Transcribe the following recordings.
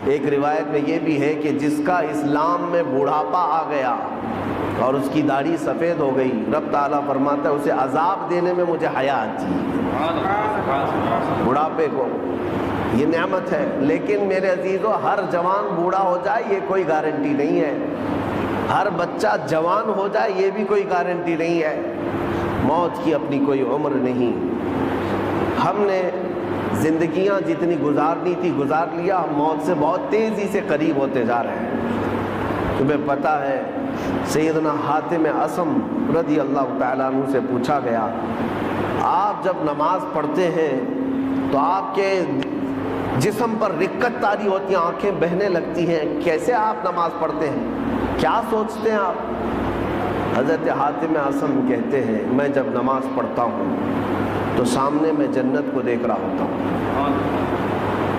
ایک روایت میں یہ بھی ہے کہ جس کا اسلام میں بوڑھاپا آ گیا اور اس کی داڑھی سفید ہو گئی، رب تعالیٰ فرماتا ہے اسے عذاب دینے میں مجھے حیا آتی ہے۔ بڑھاپے کو یہ نعمت ہے، لیکن میرے عزیزو ہر جوان بوڑھا ہو جائے یہ کوئی گارنٹی نہیں ہے، ہر بچہ جوان ہو جائے یہ بھی کوئی گارنٹی نہیں ہے۔ موت کی اپنی کوئی عمر نہیں، ہم نے زندگیاں جتنی گزارنی تھی گزار لیا، ہم موت سے بہت تیزی سے قریب ہوتے جا رہے ہیں۔ تمہیں پتہ ہے سیدنا حاتم اصم رضی اللہ تعالیٰ عنہ سے پوچھا گیا، آپ جب نماز پڑھتے ہیں تو آپ کے جسم پر رکت طاری ہوتی ہیں، آنکھیں بہنے لگتی ہیں، کیسے آپ نماز پڑھتے ہیں، کیا سوچتے ہیں آپ؟ حضرت حاتم اصم کہتے ہیں میں جب نماز پڑھتا ہوں تو سامنے میں جنت کو دیکھ رہا ہوتا ہوں،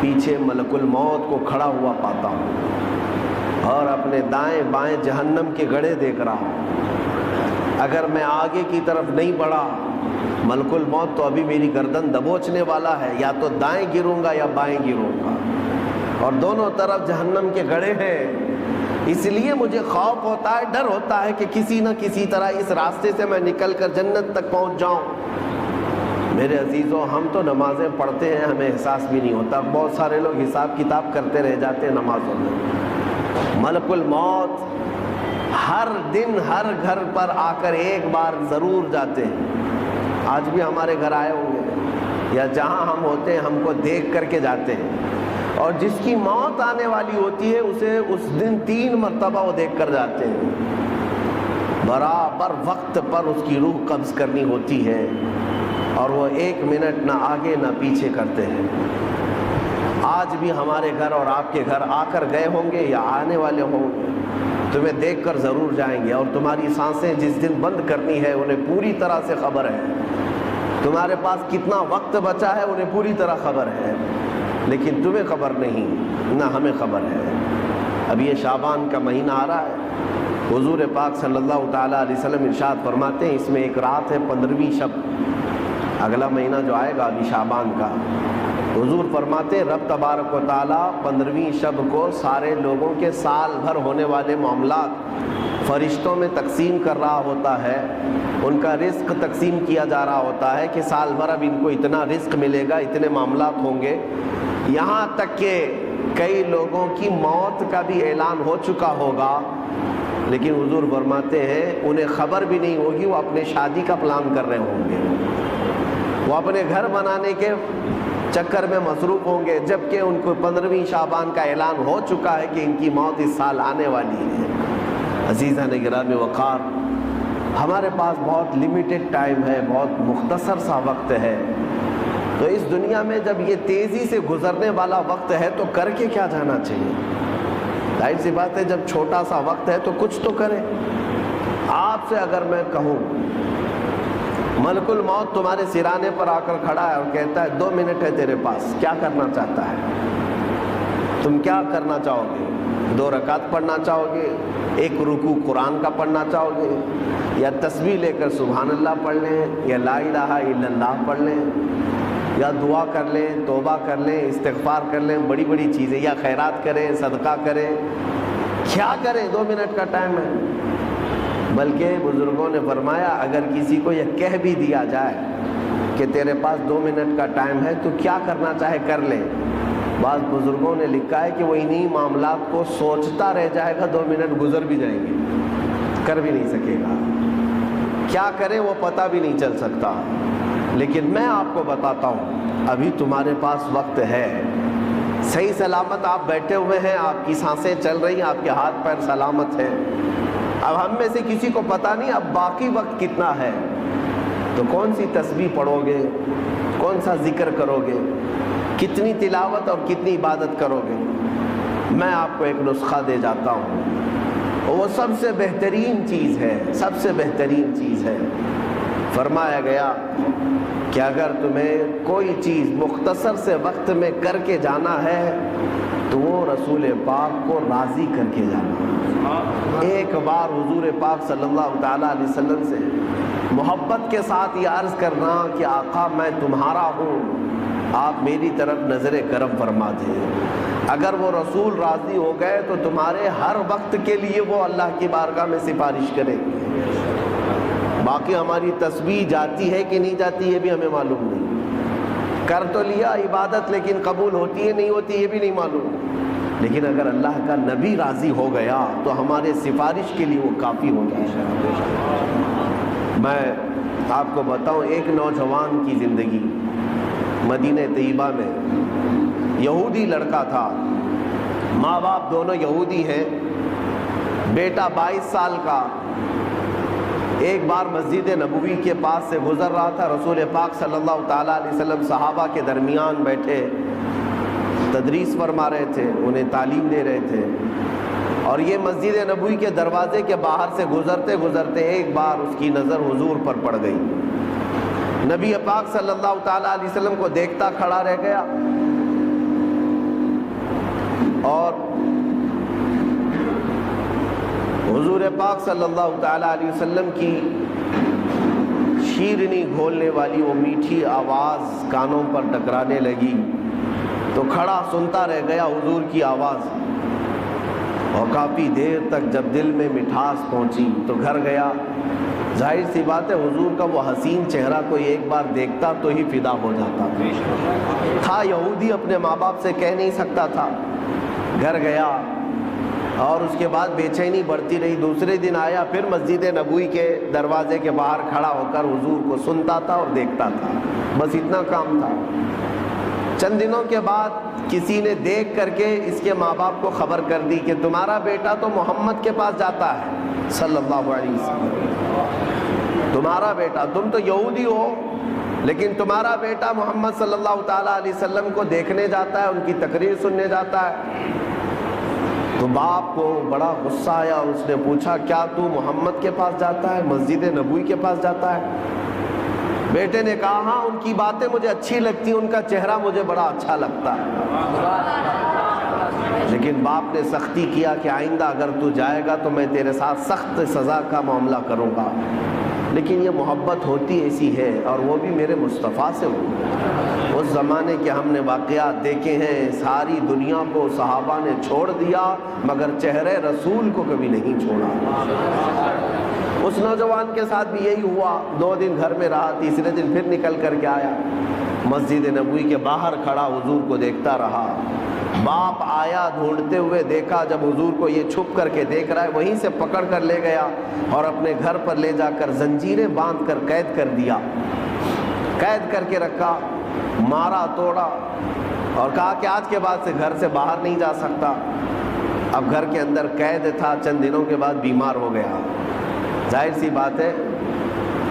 پیچھے ملک الموت کو کھڑا ہوا پاتا ہوں، اور اپنے دائیں بائیں جہنم کے گڑھے دیکھ رہا ہوں۔ اگر میں آگے کی طرف نہیں بڑھا، ملک الموت تو ابھی میری گردن دبوچنے والا ہے، یا تو دائیں گروں گا یا بائیں گروں گا، اور دونوں طرف جہنم کے گڑھے ہیں۔ اس لیے مجھے خوف ہوتا ہے، ڈر ہوتا ہے کہ کسی نہ کسی طرح اس راستے سے میں نکل کر جنت تک پہنچ جاؤں۔ میرے عزیزوں ہم تو نمازیں پڑھتے ہیں، ہمیں احساس بھی نہیں ہوتا، بہت سارے لوگ حساب کتاب کرتے رہ جاتے ہیں نمازوں میں۔ ملک الموت ہر دن ہر گھر پر آ کر ایک بار ضرور جاتے ہیں، آج بھی ہمارے گھر آئے ہوں گے، یا جہاں ہم ہوتے ہیں ہم کو دیکھ کر کے جاتے ہیں، اور جس کی موت آنے والی ہوتی ہے اسے اس دن 3 مرتبہ وہ دیکھ کر جاتے ہیں، برابر وقت پر اس کی روح قبض کرنی ہوتی ہے، اور وہ 1 منٹ نہ آگے نہ پیچھے کرتے ہیں۔ آج بھی ہمارے گھر اور آپ کے گھر آ کر گئے ہوں گے یا آنے والے ہوں گے، تمہیں دیکھ کر ضرور جائیں گے، اور تمہاری سانسیں جس دن بند کرنی ہے انہیں پوری طرح سے خبر ہے، تمہارے پاس کتنا وقت بچا ہے انہیں پوری طرح خبر ہے، لیکن تمہیں خبر نہیں، نہ ہمیں خبر ہے۔ اب یہ شعبان کا مہینہ آ رہا ہے، حضور پاک صلی اللہ تعالیٰ علیہ وسلم ارشاد فرماتے ہیں اس میں ایک رات ہے 15ویں شب، اگلا مہینہ جو آئے گا ابھی شعبان کا، حضور فرماتے ہیں رب تبارک و تعالیٰ 15ویں شب کو سارے لوگوں کے سال بھر ہونے والے معاملات فرشتوں میں تقسیم کر رہا ہوتا ہے، ان کا رزق تقسیم کیا جا رہا ہوتا ہے کہ سال بھر اب ان کو اتنا رزق ملے گا، اتنے معاملات ہوں گے، یہاں تک کہ کئی لوگوں کی موت کا بھی اعلان ہو چکا ہوگا، لیکن حضور فرماتے ہیں انہیں خبر بھی نہیں ہوگی، وہ اپنے شادی کا پلان کر رہے ہوں گے، وہ اپنے گھر بنانے کے چکر میں مصروف ہوں گے، جبکہ ان کو 15ویں شعبان کا اعلان ہو چکا ہے کہ ان کی موت اس سال آنے والی ہے۔ عزیزان گرامی وقار، ہمارے پاس بہت لمیٹڈ ٹائم ہے، بہت مختصر سا وقت ہے، تو اس دنیا میں جب یہ تیزی سے گزرنے والا وقت ہے تو کر کے کیا جانا چاہیے؟ ظاہر سی بات ہے جب چھوٹا سا وقت ہے تو کچھ تو کریں۔ آپ سے اگر میں کہوں ملک الموت تمہارے سرانے پر آ کر کھڑا ہے اور کہتا ہے 2 منٹ ہے تیرے پاس، کیا کرنا چاہتا ہے؟ تم کیا کرنا چاہو گے؟ 2 رکعت پڑھنا چاہو گے، 1 رکوع قرآن کا پڑھنا چاہو گے، یا تسبیح لے کر سبحان اللہ پڑھ لیں، یا لا الہ الا اللہ پڑھ لیں، یا دعا کر لیں، توبہ کر لیں، استغفار کر لیں، بڑی بڑی چیزیں، یا خیرات کریں، صدقہ کریں، کیا کریں؟ 2 منٹ کا ٹائم ہے۔ بلکہ بزرگوں نے فرمایا اگر کسی کو یہ کہہ بھی دیا جائے کہ تیرے پاس 2 منٹ کا ٹائم ہے تو کیا کرنا چاہے کر لے، بعض بزرگوں نے لکھا ہے کہ وہ انہی معاملات کو سوچتا رہ جائے گا، 2 منٹ گزر بھی جائیں گے، کر بھی نہیں سکے گا، کیا کرے وہ پتہ بھی نہیں چل سکتا۔ لیکن میں آپ کو بتاتا ہوں ابھی تمہارے پاس وقت ہے، صحیح سلامت آپ بیٹھے ہوئے ہیں، آپ کی سانسیں چل رہی ہیں، آپ کے ہاتھ پیر سلامت ہیں۔ اب ہم میں سے کسی کو پتہ نہیں اب باقی وقت کتنا ہے، تو کون سی تسبیح پڑھو گے، کون سا ذکر کرو گے، کتنی تلاوت اور کتنی عبادت کرو گے؟ میں آپ کو ایک نسخہ دے جاتا ہوں، وہ سب سے بہترین چیز ہے، سب سے بہترین چیز ہے۔ فرمایا گیا کہ اگر تمہیں کوئی چیز مختصر سے وقت میں کر کے جانا ہے تو وہ رسول پاک کو راضی کر کے جانا۔ ایک بار حضور پاک صلی اللہ تعالیٰ علیہ وسلم سے محبت کے ساتھ یہ عرض کرنا کہ آقا میں تمہارا ہوں، آپ میری طرف نظر کرم فرما دیں۔ اگر وہ رسول راضی ہو گئے تو تمہارے ہر وقت کے لیے وہ اللہ کی بارگاہ میں سفارش کرے گی۔ باقی ہماری تسبیح جاتی ہے کہ نہیں جاتی یہ بھی ہمیں معلوم نہیں، کر تو لیا عبادت لیکن قبول ہوتی ہے نہیں ہوتی یہ بھی نہیں معلوم، لیکن اگر اللہ کا نبی راضی ہو گیا تو ہمارے سفارش کے لیے وہ کافی ہو جائے۔ میں آپ کو بتاؤں ایک نوجوان کی زندگی، مدینہ طیبہ میں یہودی لڑکا تھا، ماں باپ دونوں یہودی ہیں، بیٹا 22 سال کا، ایک بار مسجد نبوی کے پاس سے گزر رہا تھا، رسول پاک صلی اللہ تعالیٰ علیہ وسلم صحابہ کے درمیان بیٹھے تدریس فرما رہے تھے، انہیں تعلیم دے رہے تھے، اور یہ مسجد نبوی کے دروازے کے باہر سے گزرتے گزرتے ایک بار اس کی نظر حضور پر پڑ گئی۔ نبی پاک صلی اللہ تعالیٰ علیہ وسلم کو دیکھتا کھڑا رہ گیا، اور حضور پاک صلی اللہ تعالیٰ علیہ وسلم کی شیرنی گھولنے والی وہ میٹھی آواز کانوں پر ٹکرانے لگی تو کھڑا سنتا رہ گیا حضور کی آواز، اور کافی دیر تک جب دل میں مٹھاس پہنچی تو گھر گیا۔ ظاہر سی بات ہے حضور کا وہ حسین چہرہ کوئی ایک بار دیکھتا تو ہی فدا ہو جاتا تھا یہودی، اپنے ماں باپ سے کہہ نہیں سکتا تھا، گھر گیا اور اس کے بعد بے چینی بڑھتی رہی۔ دوسرے دن آیا، پھر مسجد نبوی کے دروازے کے باہر کھڑا ہو کر حضور کو سنتا تھا اور دیکھتا تھا، بس اتنا کام تھا۔ چند دنوں کے بعد کسی نے دیکھ کر کے اس کے ماں باپ کو خبر کر دی کہ تمہارا بیٹا تو محمد کے پاس جاتا ہے صلی اللہ علیہ وسلم، تمہارا بیٹا، تم تو یہودی ہو لیکن تمہارا بیٹا محمد صلی اللہ تعالیٰ علیہ وسلم کو دیکھنے جاتا ہے، ان کی تقریر سننے جاتا ہے۔ تو باپ کو بڑا غصہ آیا اور اس نے پوچھا کیا تو محمد کے پاس جاتا ہے، مسجد نبوی کے پاس جاتا ہے؟ بیٹے نے کہا ہاں، ان کی باتیں مجھے اچھی لگتی، ان کا چہرہ مجھے بڑا اچھا لگتا ہے، لیکن باپ نے سختی کیا کہ آئندہ اگر تو جائے گا تو میں تیرے ساتھ سخت سزا کا معاملہ کروں گا، لیکن یہ محبت ہوتی ایسی ہے، اور وہ بھی میرے مصطفیٰ سے ہوئی۔ اس زمانے کے ہم نے واقعات دیکھے ہیں، ساری دنیا کو صحابہ نے چھوڑ دیا مگر چہرے رسول کو کبھی نہیں چھوڑا۔ اس نوجوان کے ساتھ بھی یہی ہوا، 2 دن گھر میں رہا، تیسرے دن پھر نکل کر کے آیا، مسجد نبوی کے باہر کھڑا حضور کو دیکھتا رہا۔ باپ آیا ڈھونڈتے ہوئے، دیکھا جب حضور کو یہ چھپ کر کے دیکھ رہا ہے، وہیں سے پکڑ کر لے گیا اور اپنے گھر پر لے جا کر زنجیریں باندھ کر قید کر دیا، قید کر کے رکھا، مارا توڑا، اور کہا کہ آج کے بعد سے گھر سے باہر نہیں جا سکتا۔ اب گھر کے اندر قید تھا، چند دنوں کے بعد بیمار ہو گیا۔ ظاہر سی بات ہے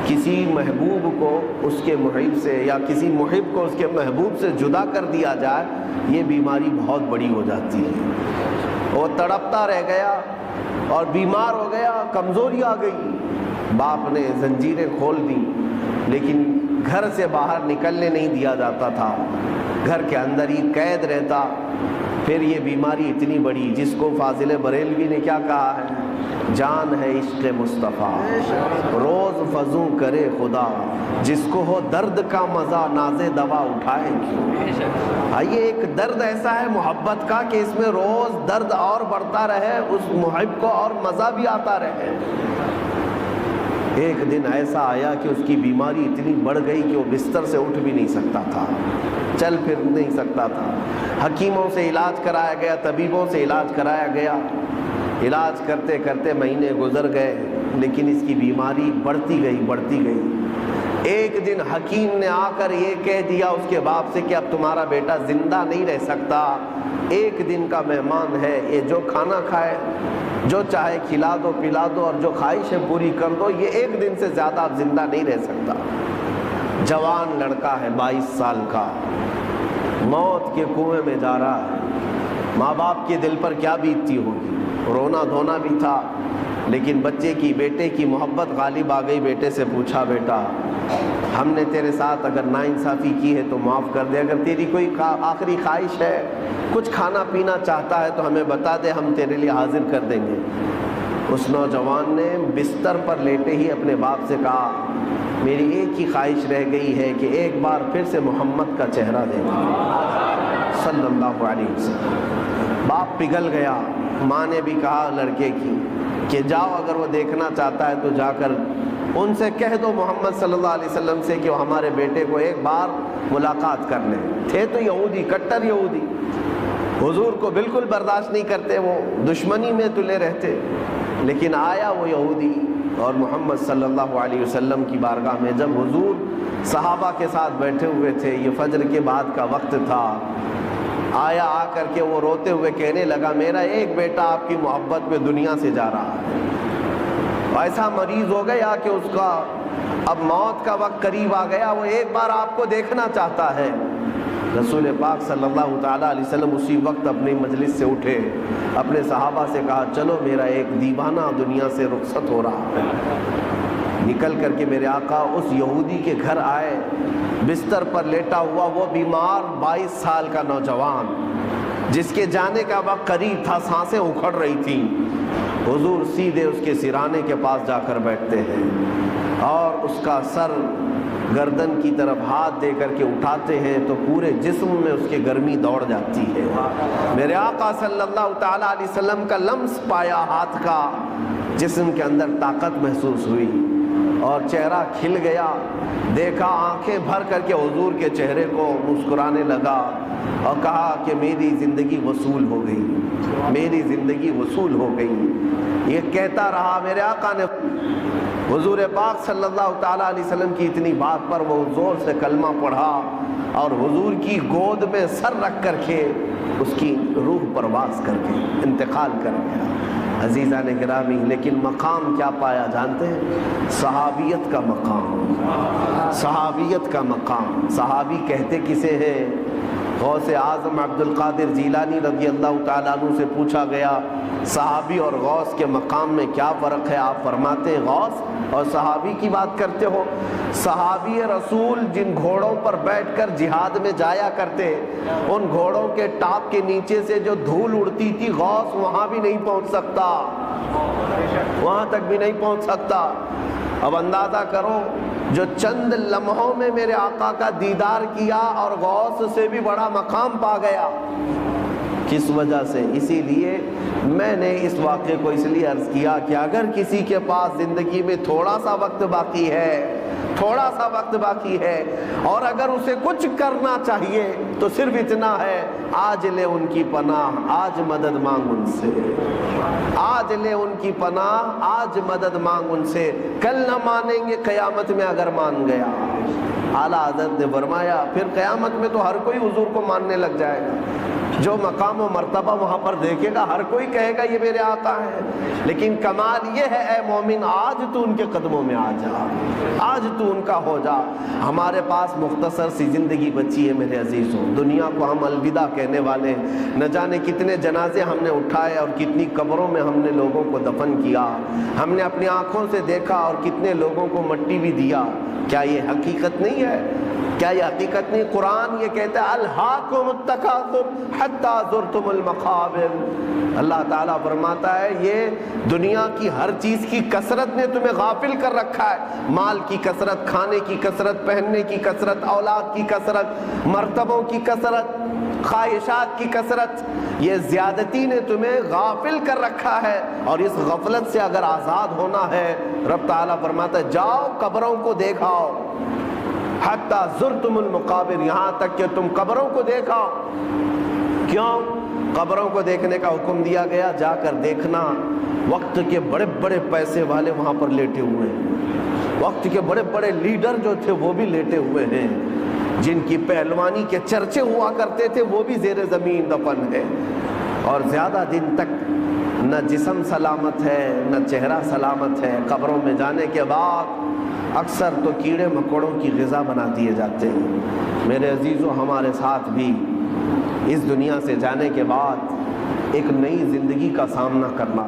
کسی محبوب کو اس کے محب سے، یا کسی محب کو اس کے محبوب سے جدا کر دیا جائے، یہ بیماری بہت بڑی ہو جاتی ہے۔ وہ تڑپتا رہ گیا اور بیمار ہو گیا، کمزوری آ گئی۔ باپ نے زنجیریں کھول دی، لیکن گھر سے باہر نکلنے نہیں دیا جاتا تھا، گھر کے اندر ہی قید رہتا۔ پھر یہ بیماری اتنی بڑی جس کو فاضل بریلوی نے کیا کہا ہے، جان ہے عشق مصطفیٰ روز فزوں کرے خدا، جس کو ہو درد کا مزہ ناز دوا اٹھائے کیوں۔ آئیے، ایک درد ایسا ہے محبت کا کہ اس میں روز درد اور بڑھتا رہے، اس محب کو اور مزہ بھی آتا رہے۔ ایک دن ایسا آیا کہ اس کی بیماری اتنی بڑھ گئی کہ وہ بستر سے اٹھ بھی نہیں سکتا تھا، چل پھر نہیں سکتا تھا۔ حکیموں سے علاج کرایا گیا، طبیبوں سے علاج کرایا گیا، علاج کرتے کرتے مہینے گزر گئے، لیکن اس کی بیماری بڑھتی گئی۔ ایک دن حکیم نے آ کر یہ کہہ دیا اس کے باپ سے کہ اب تمہارا بیٹا زندہ نہیں رہ سکتا، ایک دن کا مہمان ہے، یہ جو کھانا کھائے، جو چاہے کھلا دو پلا دو، اور جو خواہشیں پوری کر دو، یہ ایک دن سے زیادہ اب زندہ نہیں رہ سکتا۔ جوان لڑکا ہے، 22 سال کا، موت کے کنویں میں جا رہا ہے۔ ماں باپ کے دل پر کیا بیتتی ہوگی، رونا دھونا بھی تھا، لیکن بچے کی، بیٹے کی محبت غالب آ گئی۔ بیٹے سے پوچھا، بیٹا ہم نے تیرے ساتھ اگر ناانصافی کی ہے تو معاف کر دے، اگر تیری کوئی آخری خواہش ہے، کچھ کھانا پینا چاہتا ہے تو ہمیں بتا دے، ہم تیرے لیے حاضر کر دیں گے۔ اس نوجوان نے بستر پر لیٹے ہی اپنے باپ سے کہا، میری ایک ہی خواہش رہ گئی ہے کہ ایک بار پھر سے محمد کا چہرہ دیکھوں صلی اللہ علیہ وسلم۔ باپ پگھل گیا، ماں نے بھی کہا لڑکے کی کہ جاؤ، اگر وہ دیکھنا چاہتا ہے تو جا کر ان سے کہہ دو محمد صلی اللہ علیہ وسلم سے کہ وہ ہمارے بیٹے کو ایک بار ملاقات کر لیں۔ تھے تو یہودی، کٹر یہودی، حضور کو بالکل برداشت نہیں کرتے، وہ دشمنی میں تلے رہتے، لیکن آیا وہ یہودی اور محمد صلی اللہ علیہ وسلم کی بارگاہ میں جب حضور صحابہ کے ساتھ بیٹھے ہوئے تھے، یہ فجر کے بعد کا وقت تھا، آیا، آ کر کے وہ روتے ہوئے کہنے لگا میرا ایک بیٹا آپ کی محبت میں دنیا سے جا رہا ہے، ایسا مریض ہو گیا کہ اس کا اب موت کا وقت قریب آ گیا، وہ ایک بار آپ کو دیکھنا چاہتا ہے۔ رسول پاک صلی اللہ تعالیٰ علیہ وسلم اسی وقت اپنی مجلس سے اٹھے، اپنے صحابہ سے کہا چلو میرا ایک دیوانہ دنیا سے رخصت ہو رہا ہے۔ نکل کر کے میرے آقا اس یہودی کے گھر آئے، بستر پر لیٹا ہوا وہ بیمار 22 سال کا نوجوان جس کے جانے کا وقت قریب تھا، سانسیں اکھڑ رہی تھیں، حضور سیدھے اس کے سرانے کے پاس جا کر بیٹھتے ہیں اور اس کا سر گردن کی طرف ہاتھ دے کر کے اٹھاتے ہیں تو پورے جسم میں اس کے گرمی دوڑ جاتی ہے۔ میرے آقا صلی اللہ تعالیٰ علیہ وسلم کا لمس پایا ہاتھ کا، جسم کے اندر طاقت محسوس ہوئی اور چہرہ کھل گیا، دیکھا آنکھیں بھر کر کے حضور کے چہرے کو، مسکرانے لگا اور کہا کہ میری زندگی وصول ہو گئی، میری زندگی وصول ہو گئی۔ یہ کہتا رہا، میرے آقا نے حضور پاک صلی اللہ تعالیٰ علیہ وسلم کی اتنی بات پر وہ زور سے کلمہ پڑھا اور حضور کی گود میں سر رکھ کر کے اس کی روح پرواز کر کے انتقال کر گیا۔ عزیزان گرامی، لیکن مقام کیا پایا جانتے ہیں؟ صحابیت کا مقام، صحابیت کا مقام۔ صحابی کہتے کسے ہیں؟ غوث اعظم عبد القادر جیلانی رضی اللہ تعالیٰ عنہ سے پوچھا گیا صحابی اور غوث کے مقام میں کیا فرق ہے؟ آپ فرماتے ہیں غوث اور صحابی کی بات کرتے ہو، صحابی رسول جن گھوڑوں پر بیٹھ کر جہاد میں جایا کرتے، ان گھوڑوں کے ٹاپ کے نیچے سے جو دھول اڑتی تھی، غوث وہاں بھی نہیں پہنچ سکتا، وہاں تک بھی نہیں پہنچ سکتا۔ اب اندازہ کرو، جو چند لمحوں میں میرے آقا کا دیدار کیا اور غوث سے بھی بڑا مقام پا گیا، کس وجہ سے؟ اسی لیے میں نے اس واقعے کو اس لیے عرض کیا کہ اگر کسی کے پاس زندگی میں تھوڑا سا وقت باقی ہے، تھوڑا سا وقت باقی ہے، اور اگر اسے کچھ کرنا چاہیے تو صرف اتنا ہے، آج لے ان کی پناہ، آج مدد مانگ ان سے، آج لے ان کی پناہ، آج مدد مانگ ان سے، کل نہ مانیں گے، قیامت میں اگر مان گیا۔ اعلیٰ حضرت نے فرمایا پھر قیامت میں تو ہر کوئی حضور کو ماننے لگ جائے گا، جو مقام و مرتبہ وہاں پر دیکھے گا ہر کوئی کہے گا یہ میرے آقا ہیں، لیکن کمال یہ ہے اے مومن آج تو ان کے قدموں میں آ جا، آج تو ان کا ہو جا۔ ہمارے پاس مختصر سی زندگی بچی ہے میرے عزیزوں، دنیا کو ہم الوداع کہنے والے، نہ جانے کتنے جنازے ہم نے اٹھائے اور کتنی قبروں میں ہم نے لوگوں کو دفن کیا، ہم نے اپنی آنکھوں سے دیکھا اور کتنے لوگوں کو مٹی بھی دیا۔ کیا یہ حقیقت نہیں ہے؟ کیا یہ حقیقت نہیں؟ قرآن یہ کہتا ہے الہاکم التکاثر حتی زرتم المقابر۔ اللہ تعالیٰ فرماتا ہے یہ دنیا کی ہر چیز کی کثرت نے تمہیں غافل کر رکھا ہے، مال کی کثرت، کھانے کی کثرت، پہننے کی کثرت، اولاد کی کثرت، مرتبوں کی کثرت، خواہشات کی کثرت، یہ زیادتی نے تمہیں غافل کر رکھا ہے، اور اس غفلت سے اگر آزاد ہونا ہے، رب تعالیٰ فرماتا ہے جاؤ قبروں کو دیکھاؤ، حتی زرتم المقابر، یہاں تک کہ تم قبروں کو دیکھا۔ کیوں قبروں کو دیکھنے کا حکم دیا گیا؟ جا کر دیکھنا وقت کے بڑے بڑے پیسے والے وہاں پر لیٹے ہوئے ہیں، وقت کے بڑے بڑے لیڈر جو تھے وہ بھی لیٹے ہوئے ہیں، جن کی پہلوانی کے چرچے ہوا کرتے تھے وہ بھی زیر زمین دفن ہے، اور زیادہ دن تک نہ جسم سلامت ہے نہ چہرہ سلامت ہے۔ قبروں میں جانے کے بعد اکثر تو کیڑے مکوڑوں کی غذا بنا دیے جاتے ہیں۔ میرے عزیزوں، ہمارے ساتھ بھی اس دنیا سے جانے کے بعد ایک نئی زندگی کا سامنا کرنا